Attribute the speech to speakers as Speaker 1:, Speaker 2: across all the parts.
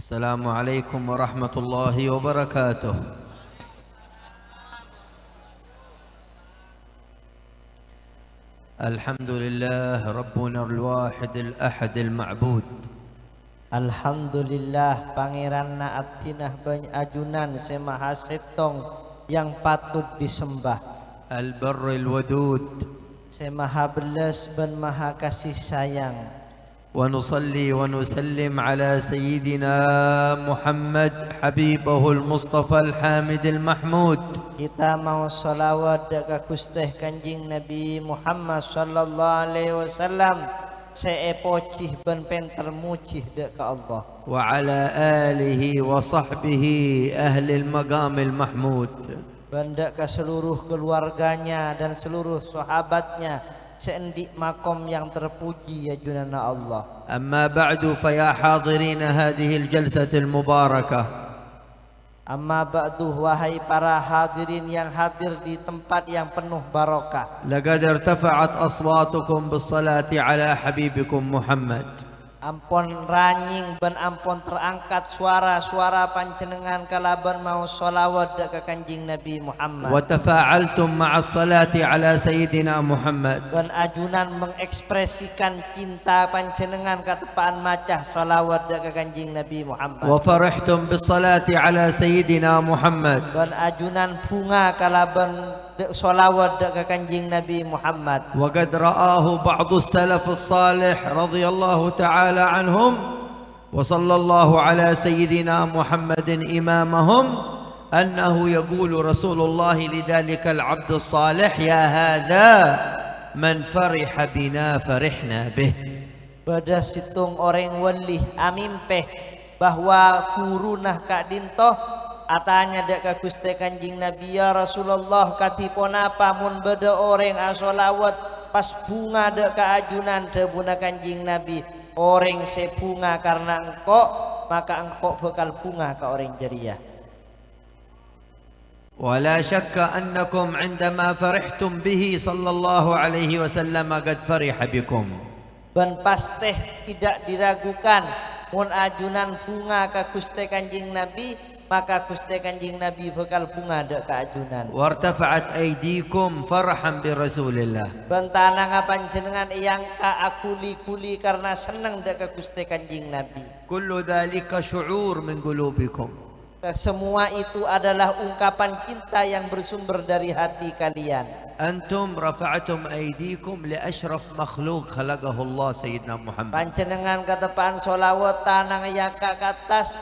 Speaker 1: السلام عليكم ورحمة الله وبركاته. الحمد لله ربنا الواحد الأحد المعبود.
Speaker 2: Alhamdulillah pangeranna abdinah banyak ajunan semaha setong yang patut disembah.
Speaker 1: البر الودود.
Speaker 2: Semaha belas ben maha kasih sayang.
Speaker 1: ونصلي ونسلم على سيدنا محمد حبيبه المصطفى الحامد المحمود.
Speaker 2: Kita mau salawat dekat Gusti Kanjeng Nabi Muhammad sallallahu alaihi wasallam seepocih ben penter mucih dekat Allah.
Speaker 1: وعلى آله وصحبه أهل المقام المحمود.
Speaker 2: Benda ke seluruh keluarganya dan seluruh sahabatnya seendik makom yang terpuji ya junana Allah.
Speaker 1: أما بعد فيا حاضرين هذه الجلسة المباركة.
Speaker 2: Amma ba'du wahai para hadirin yang hadir di tempat yang penuh barokah.
Speaker 1: لقد ارتفعت أصواتكم بالصلاة على حبيبكم محمد.
Speaker 2: Ampun ranying ben ampun terangkat suara-suara panjenengan kalaban mau sholawat ke Kanjeng Nabi Muhammad.
Speaker 1: وتفاعلتم مع الصلاة على سيدنا محمد.
Speaker 2: Ben ajunan mengekspresikan cinta panjenengan katepaan macah sholawat ke Kanjeng Nabi Muhammad.
Speaker 1: وفرحتم بالصلاة على سيدنا محمد.
Speaker 2: Ben ajunan bunga kalaban sholawat ke Kanjeng Nabi Muhammad.
Speaker 1: وقد رآه بعض السلف الصالح رضي الله تعالى عنهم وصلى الله على سيدنا محمد إمامهم أنه يقول رسول الله لذلك العبد الصالح يا هذا من فرح بنا فرحنا به.
Speaker 2: Pada situng orang welih amimpeh bahwa kurunah kak dintoh atanya dek ka Gusti Kanjeng Nabi ya Rasulullah katipun apa mun beda orang asolawat pas bunga dek ka ajunan debuna Kanjeng Nabi orang sebunga karena engkau maka engkau bakal bunga ka orang jariah.
Speaker 1: ولا شك أنكم عندما فرحتم به صلى الله عليه وسلم قد فرح بكم.
Speaker 2: Ben pasteh tidak diragukan mun ajunan bunga ka Gusti Kanjeng Nabi maka Gusti Kanjeng Nabi bakal bunga dek ka ajunan.
Speaker 1: وارتفعت أيديكم فرحا برسول الله.
Speaker 2: Bentana ngapanjenengan yang ka akuli-kuli karena seneng dek ka Gusti Kanjeng Nabi.
Speaker 1: كل ذلك شعور من قلوبكم.
Speaker 2: Semua itu adalah ungkapan cinta yang bersumber dari hati kalian.
Speaker 1: أنتم رفعتم أيديكم لأشرف مخلوق خلقه الله سيدنا محمد.
Speaker 2: Panjenengan katepaan sholawat tanang yang ka atas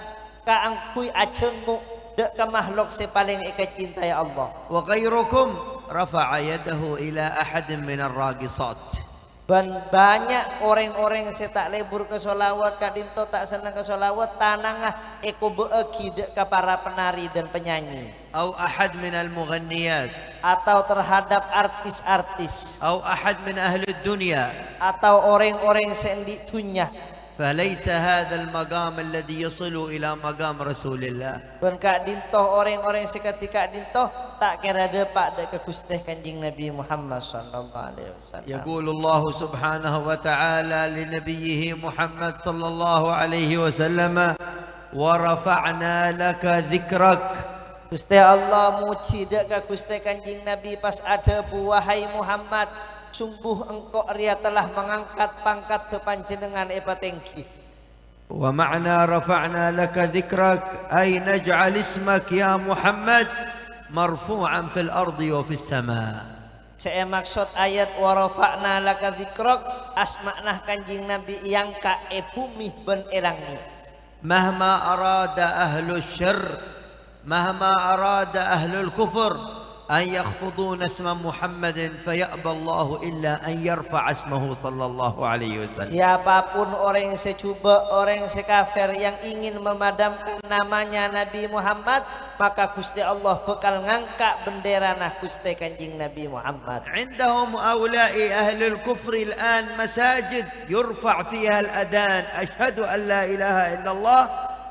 Speaker 2: ka angkui acengmu dek ka makhluk sepaling ika cintai Allah.
Speaker 1: وغيركم رفع يده إلى أحد من الراقصات.
Speaker 2: Dan banyak orang-orang yang tak lebur ke sholawat kadinto tak senang ke sholawat tanangah eko beegi dek ke para penari dan penyanyi
Speaker 1: أو أحد من المغنيات.
Speaker 2: atau terhadap artis-artis
Speaker 1: أو أحد من أهل الدنيا.
Speaker 2: atau orang-orang sendi dunya.
Speaker 1: فليس هذا المقام الذي يصل إلى مقام رسول الله.
Speaker 2: Ben kak dintoh orang-orang seketika dintoh tak kira depak dek ke Gusti Kanjeng Nabi Muhammad sallallahu alaihi wasallam.
Speaker 1: يقول الله سبحانه وتعالى لنبيه محمد صلى الله عليه وسلم ورفعنا لك ذكرك.
Speaker 2: Gusti Allah muji dek ke Gusti Kanjeng Nabi pas ada wahai Muhammad sungguh engkau ria telah mengangkat pangkat ke panjenengan epatengki.
Speaker 1: ومعنى رفعنا لك ذكرك أي نجعل اسمك يا محمد مرفوعا في الأرض وفي السماء.
Speaker 2: Saya maksud ayat warafa'na laka dzikrak asma'nah Kanjeng Nabi yang ka bumi ben elangi.
Speaker 1: مهما أراد أهل الشر مهما أراد أهل الكفر أن يخفضون اسم محمد فيأبى الله إلا أن يرفع اسمه صلى الله عليه وسلم.
Speaker 2: Siapapun orang yang secuba, orang yang sekafir yang ingin memadamkan namanya Nabi Muhammad, maka Gusti Allah bakal ngangkat bendera nah Gusti Kanjeng Nabi Muhammad.
Speaker 1: عندهم هؤلاء أهل الكفر الآن مساجد يرفع فيها الأذان أشهد أن لا إله إلا الله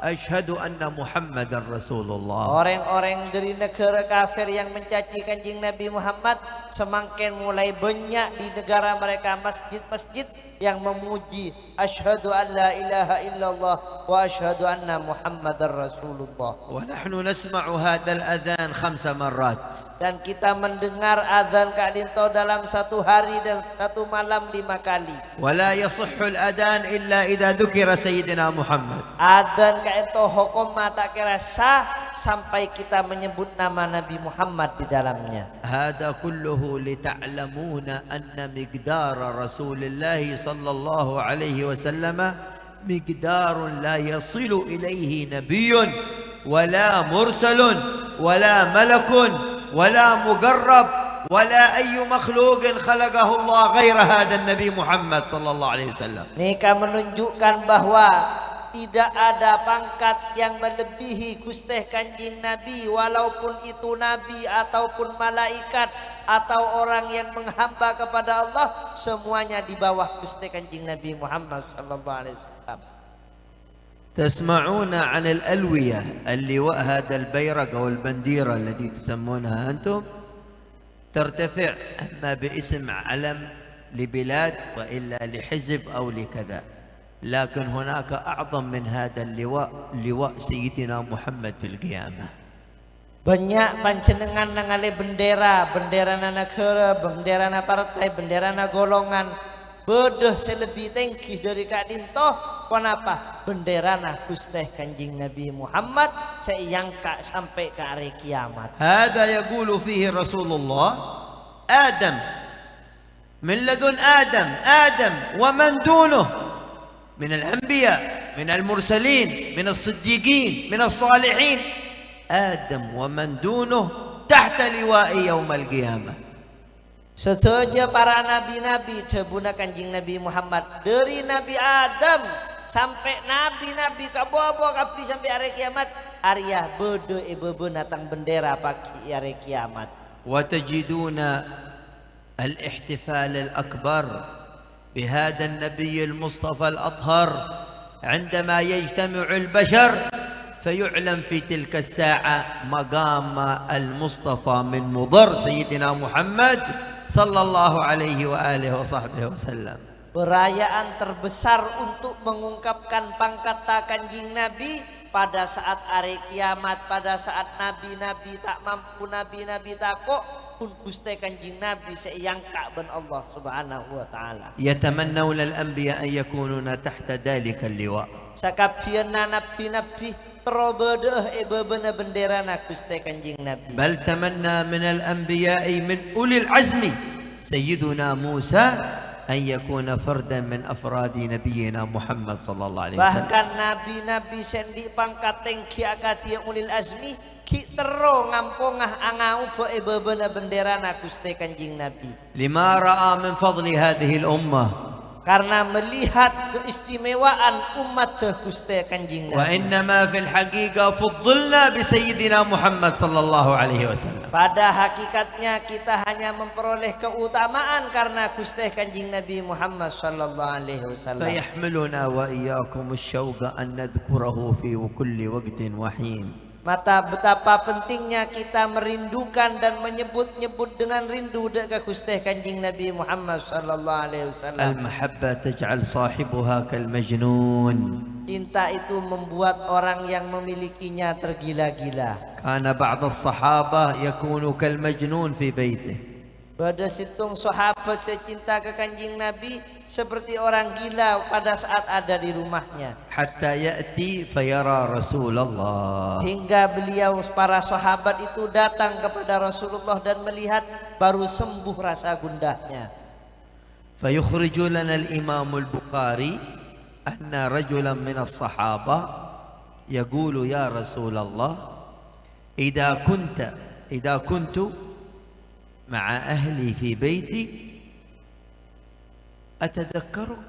Speaker 1: أشهد أن محمدا رسول الله.
Speaker 2: Orang-orang dari negara kafir yang mencaci Kanjeng Nabi Muhammad semakin mulai banyak di negara mereka masjid-masjid yang memuji asyhadu an la ilaha illallah wa asyhadu anna Muhammadar Rasulullah.
Speaker 1: ونحن نسمع هذا الأذان 5 مرات.
Speaker 2: Dan kita mendengar azan Kak Dinto dalam satu hari dan satu malam 5 kali.
Speaker 1: ولا يصح الأذان إلا إذا ذكر سيدنا محمد.
Speaker 2: Azan Kak Dinto hukum tak kira sah sampai kita menyebut nama Nabi Muhammad di dalamnya.
Speaker 1: هذا كله لتعلمون أن مقدار رسول الله صلى الله عليه وسلم مقدار لا يصل إليه نبي ولا مرسل ولا ملك ولا مقرب ولا أي مخلوق خلقه الله غير هذا النبي محمد صلى الله عليه وسلم.
Speaker 2: Nikah menunjukkan bahwa tidak ada pangkat yang melebihi Gusti Kanjeng Nabi, walaupun itu nabi ataupun malaikat atau orang yang menghamba kepada Allah, semuanya di bawah Gusti Kanjeng Nabi Muhammad sallallahu alaihi wasallam.
Speaker 1: تسمعون عن الألوية اللواء هذا البيرق أو البنديرة التي تسمونها أنتم ترتفع أما باسم علم لبلاد وإلا لحزب أو لكذا، لكن هناك أعظم من هذا اللواء، لواء سيدنا محمد في القيامة.
Speaker 2: Banyak panjenengan nangale bendera, bendera negara, bendera partai, bendera golongan. Bodoh selebih tinggi dari Kak Dinto. Kenapa? Bendera Gusti Kanjeng Nabi Muhammad seiangka sampai ke hari kiamat.
Speaker 1: هذا يقول فيه رسول الله آدم من لدن آدم ومن دونه من الأنبياء من المرسلين من الصديقين من الصالحين، آدم ومن دونه تحت لواء يوم القيامة.
Speaker 2: Sedaya para nabi-nabi tebuna Kanjeng Nabi Muhammad dari Nabi Adam sampai nabi-nabi kabobo kapi sampai hari kiamat, Arya bodoh ibu natang bendera pagi hari kiamat.
Speaker 1: وتجدون الاحتفال الأكبر بهذا النبي المصطفى الأطهر عندما يجتمع البشر فيعلم في تلك الساعة مقام المصطفى من مضر سيدنا محمد صلى الله عليه وآله وصحبه وسلم.
Speaker 2: Perayaan terbesar untuk mengungkapkan pangkat Kanjeng Nabi pada saat hari kiamat, pada saat nabi-nabi tak mampu, nabi-nabi takut pun Gusti Kanjeng Nabi seiyangka ben Allah Subhanahu wa taala.
Speaker 1: يتمنون الأنبياء أن يكونون تحت ذلك اللواء.
Speaker 2: Sakabieuna nabi-nabi terobeuh bebeuna bendera Gusti Kanjeng Nabi.
Speaker 1: بل تمنى من الأنبياء من أولي العزم سيدنا موسى أن يكون فردا من أفراد نبينا محمد صلى الله عليه وسلم.
Speaker 2: Bahkan nabi-nabi sendi pangkat tinggi akati ulil azmi ki tero ngampongah angau bebeuna bendera Gusti Kanjeng Nabi.
Speaker 1: لما رأى من فضل هذه الأمة
Speaker 2: Karena melihat keistimewaan umat Gusti Kanjeng Nabi.
Speaker 1: وإنما في الحقيقة فضلنا بسيدنا محمد صلى الله عليه وسلم.
Speaker 2: Pada hakikatnya kita hanya memperoleh keutamaan karena Gusti Kanjeng Nabi Muhammad sallallahu alaihi wasallam.
Speaker 1: فيحملنا وإياكم الشوق أن نذكره في كل وقت وحين.
Speaker 2: Mata betapa pentingnya kita merindukan dan menyebut-nyebut dengan rindu ke Gusti Kanjeng Nabi Muhammad sallallahu alaihi wasallam.
Speaker 1: المحبة تجعل صاحبها كالمجنون.
Speaker 2: Cinta itu membuat orang yang memilikinya tergila-gila.
Speaker 1: كان بعض الصحابة يكون كالمجنون في بيته.
Speaker 2: Pada situng sahabat secinta ke Kanjeng Nabi seperti orang gila pada saat ada di rumahnya.
Speaker 1: حتى يأتي فيرى رسول الله.
Speaker 2: Hingga beliau para sahabat itu datang kepada Rasulullah dan melihat baru sembuh rasa gundahnya.
Speaker 1: فيخرج لنا الإمام البخاري أن رجلا من الصحابة يقول يا رسول الله إذا كنت مع أهلي في بيتي أتذكرك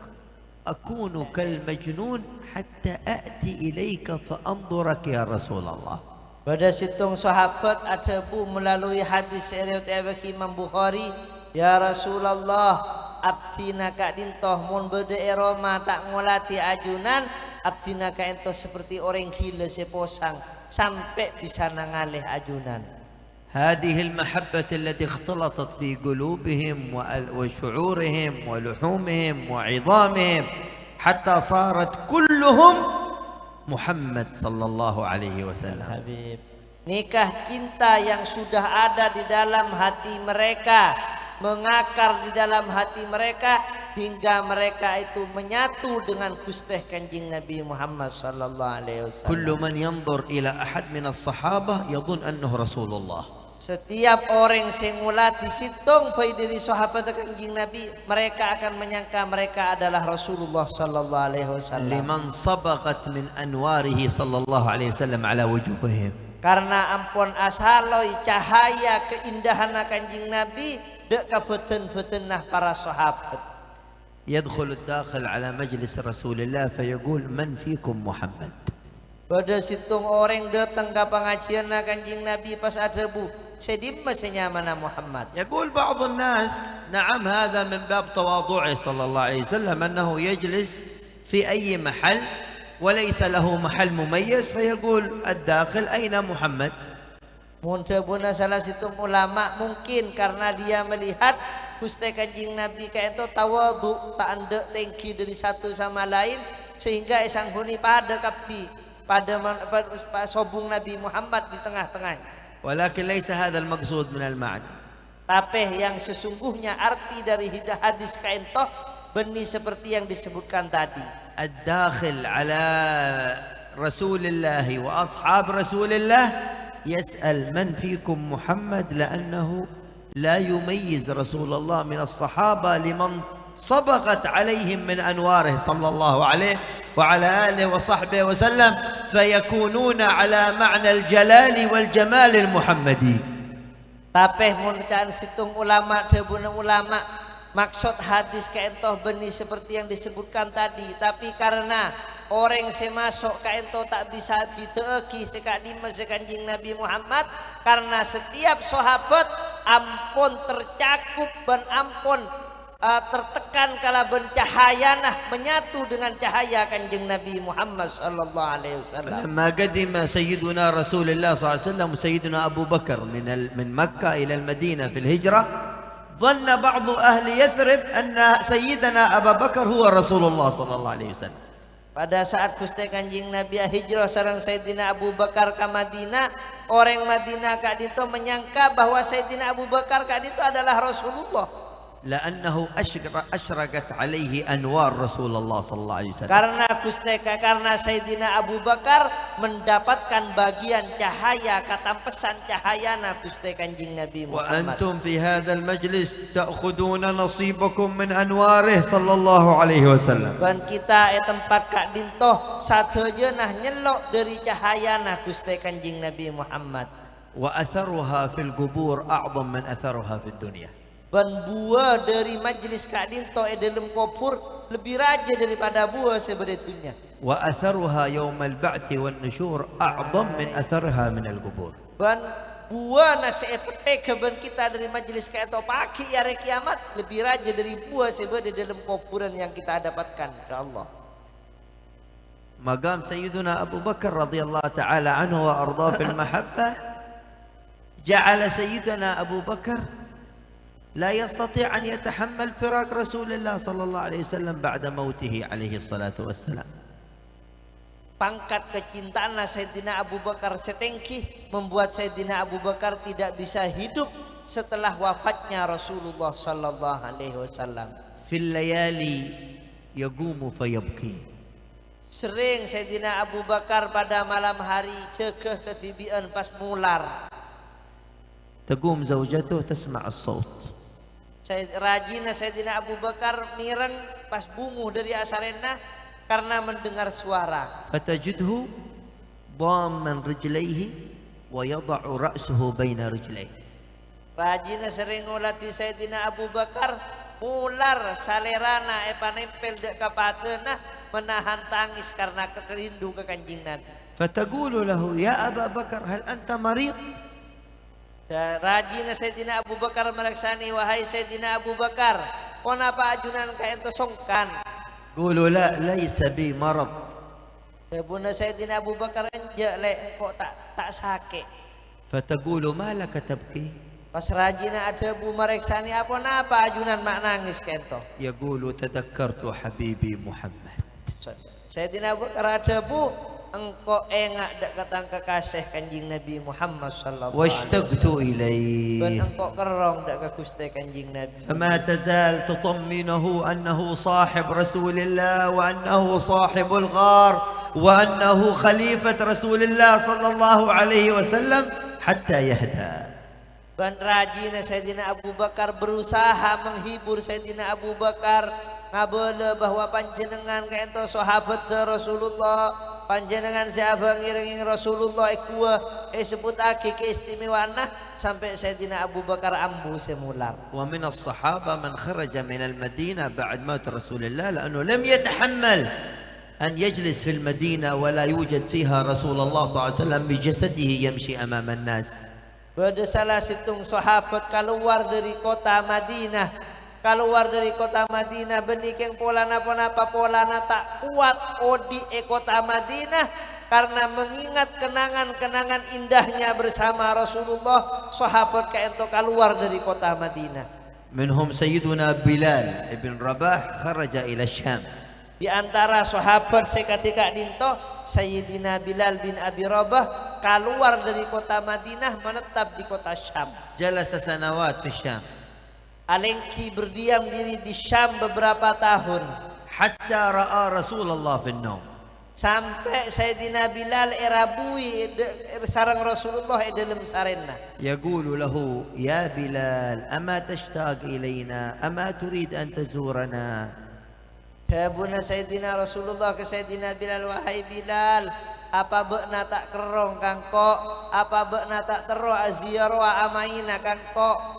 Speaker 1: أكون كالمجنون حتى أأتي إليك فأنظرك يا رسول الله.
Speaker 2: Pada situng sahabat ada bu melalui hadis riwayat Imam Bukhari, ya Rasulullah abdina Kak Dintoh mun bede eroma tak ngolati ajunan abdina ka ento seperti orang gila seposang sampai bisa nangalih ajunan.
Speaker 1: هذه المحبة التي اختلطت في قلوبهم وشعورهم ولحومهم وعظامهم حتى صارت كلهم محمد صلى الله عليه وسلم.
Speaker 2: Habib, nikah cinta yang sudah ada di dalam hati mereka, mengakar di dalam hati mereka hingga mereka itu menyatu dengan Gusti Kanjeng Nabi Muhammad sallallahu alaihi wasallam.
Speaker 1: كل من ينظر إلى أحد من الصحابة يظن أنه رسول الله.
Speaker 2: Setiap orang yang ngulati situng pai dari sahabat Kanjeng Nabi, mereka akan menyangka mereka adalah Rasulullah sallallahu alaihi wasallam.
Speaker 1: لمن صبغت من أنواره صلى الله عليه وسلم على وجوههم.
Speaker 2: Karena ampun asaloi cahaya keindahan Kanjeng Nabi dek kabeten-betenah para sahabat.
Speaker 1: يدخل الداخل على مجلس رسول الله فيقول من فيكم محمد.
Speaker 2: Pada situng orang datang ke pengajian Kanjeng Nabi pas ada bu, sedim masanya mana Muhammad.
Speaker 1: يقول بعض الناس نعم هذا من باب تواضعه صلى الله عليه وسلم أنه يجلس في أي محل وليس له محل مميز فيقول الداخل أين محمد.
Speaker 2: Mudah-mudahan salah situng ulama mungkin karena dia melihat Gusti Kanjeng Nabi kayak itu tawadhu, tak anda tengki dari satu sama lain sehingga esang huni pada kapi pada sobung Nabi Muhammad di tengah-tengah.
Speaker 1: ولكن ليس هذا المقصود من المعنى.
Speaker 2: Tapi yang sesungguhnya arti dari hadis kain toh benih seperti yang disebutkan tadi.
Speaker 1: الداخل على رسول الله وأصحاب رسول الله يسأل من فيكم محمد لأنه لا يميز رسول الله من الصحابة لمن صبغت عليهم من أنواره صلى الله عليه وعلى آله وصحبه وسلم فيكونون على معنى الجلال والجمال المحمدي.
Speaker 2: Tapi muncan situng ulama debuna ulama maksud hadis kaentoh benih seperti yang disebutkan tadi, tapi karena orang semasuk kaentoh tak bisa biteeki teka di masa Kanjeng Nabi Muhammad karena setiap sahabat ampun tercakup dan ampun tertekan kala bencahayana menyatu dengan cahaya Kanjeng Nabi Muhammad sallallahu alaihi wasallam.
Speaker 1: لما قدم سيدنا رسول الله صلى الله عليه وسلم وسيدنا أبو بكر من مكة إلى المدينة في الهجرة ظن بعض أهل يثرب أن سيدنا أبا بكر هو رسول الله صلى الله عليه وسلم.
Speaker 2: Pada saat Gusti Kanjeng Nabi hijrah sareng Sayyidina Abu Bakar ke Madinah, orang Madinah kak itu menyangka bahwa Sayyidina Abu Bakar kak itu adalah Rasulullah.
Speaker 1: لأنه أشرقت عليه أنوار رسول الله صلى الله عليه وسلم.
Speaker 2: Karena Sayyidina Abu Bakar mendapatkan bagian cahaya katampesan cahaya Gusti Kanjeng Nabi Muhammad.
Speaker 1: وأنتم في هذا المجلس تأخذون نصيبكم من أنواره صلى الله عليه وسلم.
Speaker 2: Dan kita tempat kak dintoh saja nah nyelok dari cahaya Gusti Kanjeng Nabi Muhammad.
Speaker 1: وأثرها في القبور أعظم من أثرها في الدنيا.
Speaker 2: Dan buah dari majlis kak dinto dalam kubur lebih raja daripada buah sebetulnya.
Speaker 1: وأثرها يوم البعث والنشور أعظم من أثرها من القبور.
Speaker 2: Dan buah nasi efek keben kita dari majlis kak itu pagi hari kiamat lebih raja dari buah sebetulnya dalam kuburan yang kita dapatkan. Insyaallah.
Speaker 1: مقام سيدنا أبو بكر رضي الله تعالى عنه وأرضاه في المحبة جعل سيدنا أبو بكر لا يستطيع أن يتحمل فراق رسول الله صلى الله عليه وسلم بعد موته عليه الصلاة والسلام.
Speaker 2: Pangkat kecintaan Sayyidina Abu Bakar setengki membuat Sayyidina Abu Bakar tidak bisa hidup setelah wafatnya Rasulullah sallallahu alaihi wasallam.
Speaker 1: في الليالي يقوم فيبكي.
Speaker 2: Sering Sayyidina Abu Bakar pada malam hari cekeh ketibian pas mular.
Speaker 1: تقوم زوجته تسمع الصوت.
Speaker 2: Rajina Sayyidina Abu Bakar mireng pas bungu dari asarena karena mendengar suara.
Speaker 1: فتجده ضاما رجليه ويضع رأسه بين رجليه.
Speaker 2: Rajina sering ngulati Sayyidina Abu Bakar mular salerana nempel dek kapatena menahan tangis karena kerindu ke Kanjeng Nabi.
Speaker 1: فتقول له يا أبا بكر هل أنت مريض؟
Speaker 2: Rajina Sayyidina Abu Bakar meraksani wahai Sayyidina Abu Bakar, kenapa ajunan ka ento songkan?
Speaker 1: قولوا لا ليس بي مرض
Speaker 2: Bunda Sayyidina Abu Bakar enjak lek kok tak sakit.
Speaker 1: فتقول ما لك تبكي؟
Speaker 2: Pas rajina ada bu mereksani apa napa ajunan mak nangis kento.
Speaker 1: يقول تذكرت حبيبي محمد.
Speaker 2: Sayyidina Abu Bakar ada bu engkau engak dak katang kekasih kanjing Nabi Muhammad sallallahu alaihi wasallam.
Speaker 1: واشتقت إليه.
Speaker 2: Ben engkau kerong dak ke Gusti kanjing Nabi.
Speaker 1: فما تزال تطمنه أنه صاحب رسول الله وأنه صاحب الغار وأنه خليفة رسول الله صلى الله عليه وسلم حتى يهدى.
Speaker 2: Ben rajina Sayyidina Abu Bakar berusaha menghibur Sayyidina Abu Bakar ngabele bahwa panjenengan kaento sahabat Rasulullah, panjenengan siapa ngiring Rasulullah ikua sebut aki keistimewaan sampai Sayyidina Abu Bakar ambu semular.
Speaker 1: ومن الصحابة من خرج من المدينة بعد موت رسول الله لأنه لم يتحمل أن يجلس في المدينة ولا يوجد فيها رسول الله صلى الله عليه وسلم بجسده يمشي أمام الناس.
Speaker 2: Ada salah situng sahabat keluar dari kota Madinah, keluar dari kota Madinah benikeng polana tak kuat odi kota Madinah karena mengingat kenangan-kenangan indahnya bersama Rasulullah. Sahabat kaento keluar dari kota Madinah.
Speaker 1: منهم سيدنا بلال ابن رباح خرج إلى الشام.
Speaker 2: Di antara sahabat seketika dinto Sayyidina Bilal bin Abi Rabah keluar dari kota Madinah menetap di kota Syam.
Speaker 1: جلس سنوات في الشام.
Speaker 2: Alengki berdiam diri di Syam beberapa tahun.
Speaker 1: حتى رأى رسول الله في النوم.
Speaker 2: Sampai Sayyidina Bilal erabui sarang Rasulullah dalam sarena.
Speaker 1: يقول له يا بلال أما تشتاق إلينا أما تريد أن تزورنا.
Speaker 2: Kabuna Sayyidina Rasulullah ke Sayyidina Bilal, wahai Bilal, apa bekna tak kerong kangko, apa bekna tak tero aziarah amaina kangko.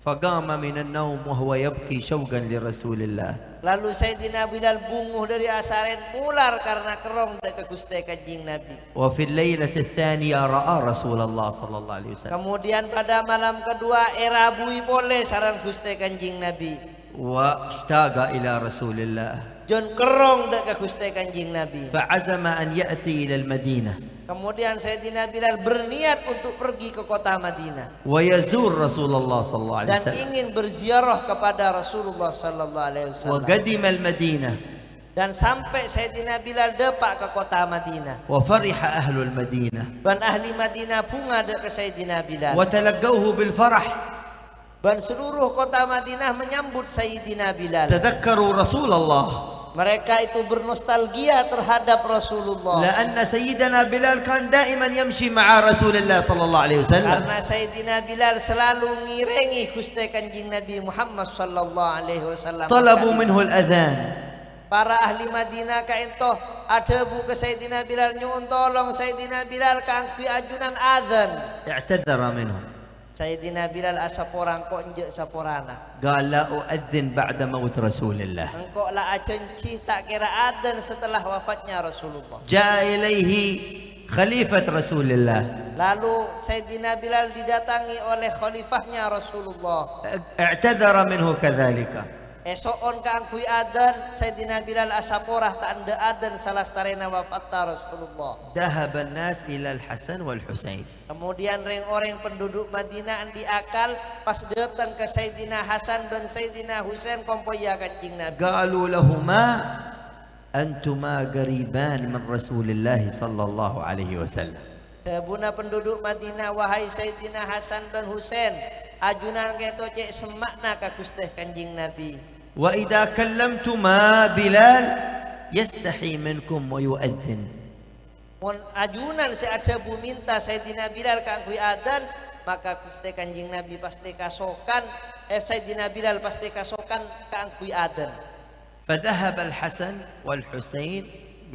Speaker 1: فقام من النوم وهو يبكي شوقا لرسول الله.
Speaker 2: Lalu Sayyidina Bilal bunguh dari asaren mular karena kerong dek Gusti Kanjeng Nabi.
Speaker 1: وفي الليلة الثانية رأى رسول الله صلى الله عليه وسلم.
Speaker 2: Kemudian pada malam kedua erabui boleh sarang Gusti Kanjeng Nabi.
Speaker 1: واشتاق إلى رسول الله.
Speaker 2: Jon kerong dek Gusti Kanjeng Nabi.
Speaker 1: فعزم أن يأتي إلى المدينة.
Speaker 2: Kemudian Sayyidina Bilal berniat untuk pergi ke kota Madinah
Speaker 1: ويزور رسول الله صلى الله عليه
Speaker 2: dan
Speaker 1: وسلم.
Speaker 2: ingin berziarah kepada Rasulullah sallallahu alaihi wasallam.
Speaker 1: وقدم المدينة.
Speaker 2: Dan sampai Sayyidina Bilal depak ke kota Madinah.
Speaker 1: وفرح أهل المدينة.
Speaker 2: Dan ahli Madinah bunga dek ke Sayyidina Bilal.
Speaker 1: وتلقوه بالفرح.
Speaker 2: Dan seluruh kota Madinah menyambut Sayyidina Bilal.
Speaker 1: تذكروا رسول الله.
Speaker 2: Mereka itu bernostalgia terhadap Rasulullah.
Speaker 1: لأن سيدنا بلال كان دائما يمشي مع رسول الله صلى الله عليه وسلم.
Speaker 2: Karena Sayyidina Bilal selalu ngiringi Gusti Kanjeng Nabi Muhammad sallallahu alaihi wasallam.
Speaker 1: طلبوا منه الأذان.
Speaker 2: Para ahli Madinah kaento ada bu ke Sayyidina Bilal nyuwun tolong Sayyidina Bilal kangpi ajunan adzan.
Speaker 1: اعتذر منهم.
Speaker 2: Sayyidina Bilal asaporang kok njek saporana.
Speaker 1: قال لا أؤذن بعد موت رسول الله.
Speaker 2: Engkau lah acenci tak kira adzan setelah wafatnya Rasulullah.
Speaker 1: جاء إليه خليفة رسول الله.
Speaker 2: Lalu Sayyidina Bilal didatangi oleh khalifahnya Rasulullah.
Speaker 1: اعتذر منه كذلك.
Speaker 2: Esokon kaangkui adzan Sayyidina Bilal asaporah tak anda adzan salah starena wafatnya Rasulullah.
Speaker 1: ذهب الناس إلى الحسن والحسين.
Speaker 2: Kemudian orang penduduk Madinah di akal pas datang ke Sayyidina Hasan dan Sayyidina Husain kompoya Kanjeng Nabi.
Speaker 1: قالوا لهما أنتما قريبان من رسول الله صلى الله عليه وسلم.
Speaker 2: Buna penduduk Madinah, wahai Sayyidina Hasan dan Husain, ajunan keto cek semakna ka Gusti Kanjeng Nabi.
Speaker 1: وإذا كلمتما بلال يستحي منكم ويؤذن.
Speaker 2: Mon ajunan seada bu minta Sayyidina Bilal kangkui adzan, maka Gusti Kanjeng Nabi pasti kasokan, Sayyidina Bilal pasti kasokan kangkui adzan.
Speaker 1: فذهب الحسن والحسين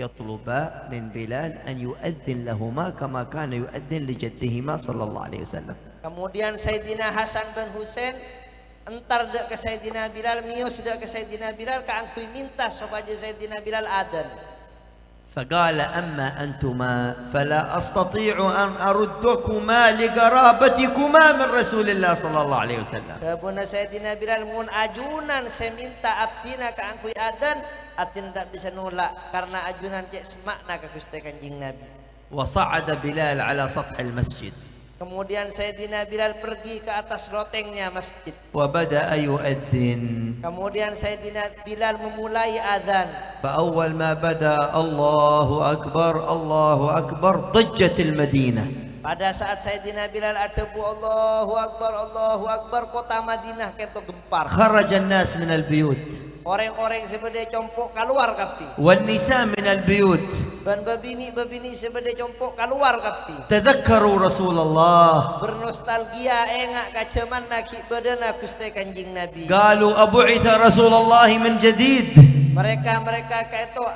Speaker 1: يطلبا من بلال أن يؤذن لهما كما كان يؤذن لجدهما صلى الله عليه وسلم.
Speaker 2: Kemudian Sayyidina Hasan bin Husain entar dek ke Sayyidina Bilal, mios dek ke Sayyidina Bilal kangkui minta supaya Sayyidina Bilal adzan.
Speaker 1: فقال أما أنتما فلا أستطيع أن أردكما لقرابتكما من رسول الله صلى الله عليه وسلم.
Speaker 2: Kabuna Sayyidina Bilal mun ajunan seminta abdina kangkui adzan atin tak bisa nolak karena ajunan cek semakna ke Gusti Kanjeng Nabi.
Speaker 1: وصعد بلال على سطح المسجد
Speaker 2: Kemudian Sayyidina Bilal pergi ke atas lotengnya masjid.
Speaker 1: وبدأ يؤذن.
Speaker 2: Kemudian Sayyidina Bilal memulai azan.
Speaker 1: فأول ما بدأ الله أكبر الله أكبر ضجت المدينة.
Speaker 2: Pada saat Sayyidina Bilal adebu Allahu Akbar, kota Madinah keto gempar.
Speaker 1: خرج الناس من البيوت
Speaker 2: Orang-orang sebede compok keluar kapi.
Speaker 1: والنساء من البيوت
Speaker 2: Dan bebini sebede compok keluar kapi.
Speaker 1: تذكروا رسول الله
Speaker 2: Bernostalgia engak kaceman naki bedena Gusti Kanjeng Nabi.
Speaker 1: قالوا أبعث رسول الله من جديد.
Speaker 2: Mereka kaito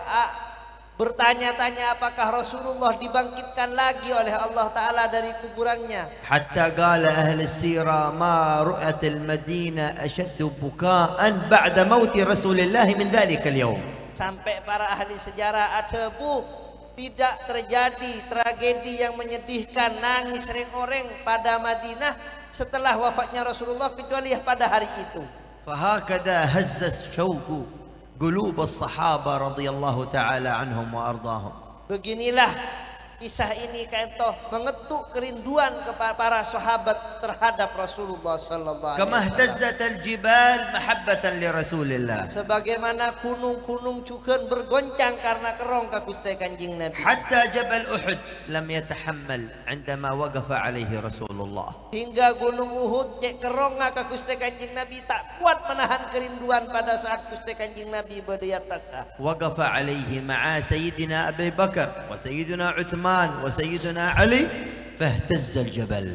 Speaker 2: bertanya-tanya apakah Rasulullah dibangkitkan lagi oleh Allah Ta'ala dari kuburannya.
Speaker 1: حتى قال أهل السيرة ما رؤت المدينة أشد بكاء بعد موت رسول الله من ذلك اليوم.
Speaker 2: Sampai para ahli sejarah adebu tidak terjadi tragedi yang menyedihkan nangis orang pada Madinah setelah wafatnya Rasulullah kecuali pada hari itu.
Speaker 1: فهكذا هز الشوق قلوب الصحابة رضي الله تعالى عنهم وأرضاهم.
Speaker 2: Beginilah kisah ini kaito mengetuk kerinduan kepada para sahabat terhadap Rasulullah sallallahu alaihi
Speaker 1: كما
Speaker 2: wasallam.
Speaker 1: اهتزت الجبال محبة لرسول الله.
Speaker 2: Sebagaimana gunung-gunung juga bergoncang karena kerong ka Gusti Kanjeng Nabi.
Speaker 1: حتى جبل أحد لم يتحمل عندما وقف عليه رسول الله.
Speaker 2: Hingga gunung Uhud cek kerong ka Gusti Kanjeng Nabi tak kuat menahan kerinduan pada saat Gusti Kanjeng Nabi berdiri atas.
Speaker 1: وقف عليه مع سيدنا أبي بكر وسيدنا عثمان وسيدنا علي فاهتز الجبل.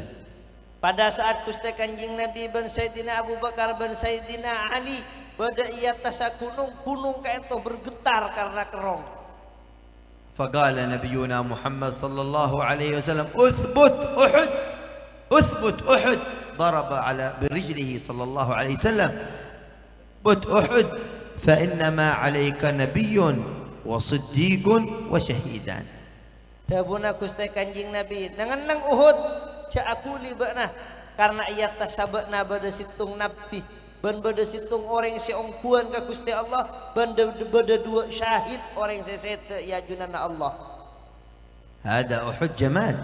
Speaker 2: Pada saat Gusti Kanjeng Nabi ben Sayyidina Abu Bakar ben Sayyidina Ali berdiri atas gunung kaito bergetar karena kerong.
Speaker 1: فقال نبينا محمد صلى الله عليه وسلم اثبت أحد اثبت أحد. ضرب برجله صلى الله عليه وسلم اثبت أحد فإنما عليك نبي وصديق وشهيدان.
Speaker 2: Dabuna Gusti Kanjeng Nabi nangan Uhud cak aku libana karena ia tasabana bade situng nabi ben bade situng orang si ongkuan ka Gusti Allah ben bade dua syahid orang sesete ya junana Allah.
Speaker 1: هذا أحد جماد.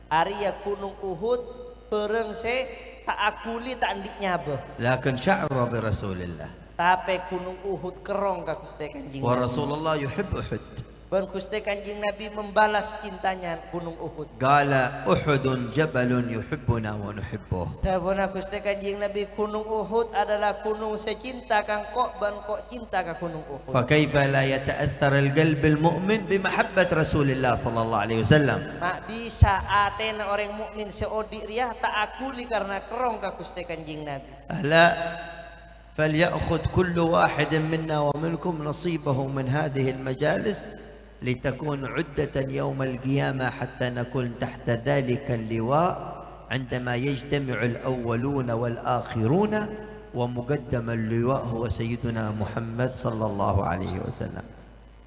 Speaker 2: Arya gunung Uhud pereng se tak akuli tak andik nyaba.
Speaker 1: لكن شعر برسول الله.
Speaker 2: Tapi gunung Uhud kerong ka Gusti Kanjeng Nabi.
Speaker 1: ورسول الله يحب أحد.
Speaker 2: Ben Gusti Kanjeng Nabi membalas cintanya gunung Uhud.
Speaker 1: قال أحد جبل يحبنا ونحبه.
Speaker 2: Dabuna Gusti Kanjeng Nabi gunung Uhud adalah gunung secinta kang kok ban kok cinta ka gunung Uhud.
Speaker 1: فكيف لا يتأثر القلب المؤمن بمحبة رسول الله صلى الله عليه وسلم.
Speaker 2: Mak bisa atena orang mukmin seodi riah tak akuli karena kerong ka Gusti Kanjeng Nabi.
Speaker 1: ألا فليأخذ كل واحد منا ومنكم نصيبه من هذه المجالس لتكون عدة يوم القيامة حتى نكون تحت ذلك اللواء عندما يجتمع الأولون والآخرون ومقدم اللواء هو سيدنا محمد صلى الله عليه وسلم.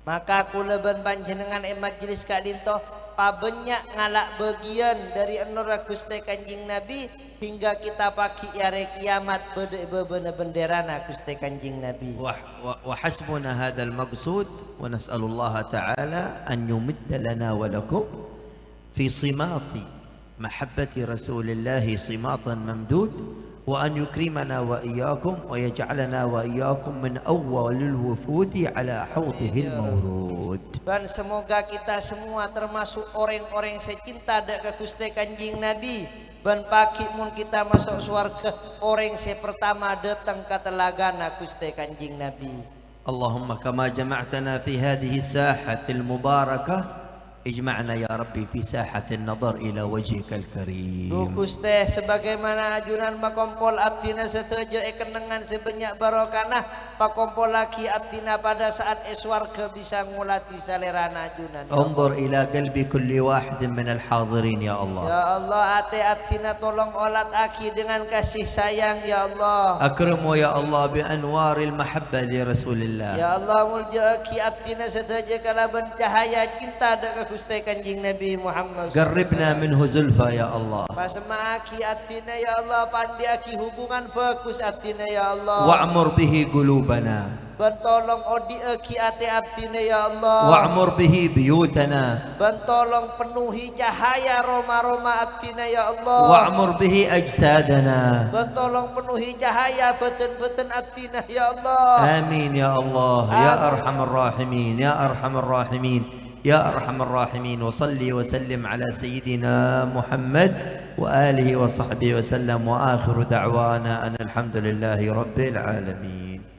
Speaker 2: Maka kula ben panjenengan majelis ka dinto pabenyak ngalak bagian dari enora Gusti Kanjeng Nabi hingga kita pagi hari kiamat bede benderana Gusti Kanjeng Nabi.
Speaker 1: وحسبنا هذا المقصود ونسأل الله تعالى أن يمد لنا ولكم في صمات محبة رسول الله صماتا ممدود وأن يكرمنا وإياكم ويجعلنا وإياكم من أول الوفود على حوضه المورود.
Speaker 2: Dan semoga kita semua termasuk orang-orang secinta ke Gusti Kanjeng Nabi. Dan pagi mun kita masuk surga orang pertama datang ke telagana Gusti Kanjeng Nabi.
Speaker 1: اللهم كما جمعتنا في هذه الساحة المباركة اجمعنا يا ربي في ساحة النظر إلى وجهك الكريم.
Speaker 2: Gusti sebagaimana ajunan makompol abdina setuju kenengan sebanyak barokana pakompol lagi abdina pada saat eswarga bisa ngulati salerana ajunan.
Speaker 1: انظر إلى قلب كل واحد من الحاضرين يا الله.
Speaker 2: Ya Allah ate abdina tolong olat aki dengan kasih sayang ya Allah.
Speaker 1: أكرمه يا الله بأنوار المحبة لرسول الله.
Speaker 2: Ya Allah mulja aki abdina setuju kalaban cahaya cinta dengan Gusti Kanjeng Nabi Muhammad.
Speaker 1: قربنا منه زلفى يا الله.
Speaker 2: Pasma aki abdina ya Allah pandi aki hubungan bagus abdina ya Allah.
Speaker 1: وأعمر به قلوبنا.
Speaker 2: Bentolong odi eki ate abdina ya Allah.
Speaker 1: واعمر به بيوتنا
Speaker 2: Bentolong penuhi cahaya roma-roma abdina ya Allah.
Speaker 1: واعمر به أجسادنا
Speaker 2: Bentolong penuhi cahaya beten-beten abdina ya Allah.
Speaker 1: آمين يا الله يا أرحم الراحمين يا أرحم الراحمين يا أرحم الراحمين. وصلي وسلم على سيدنا محمد وآله وصحبه وسلم. وآخر دعوانا أن الحمد لله رب العالمين.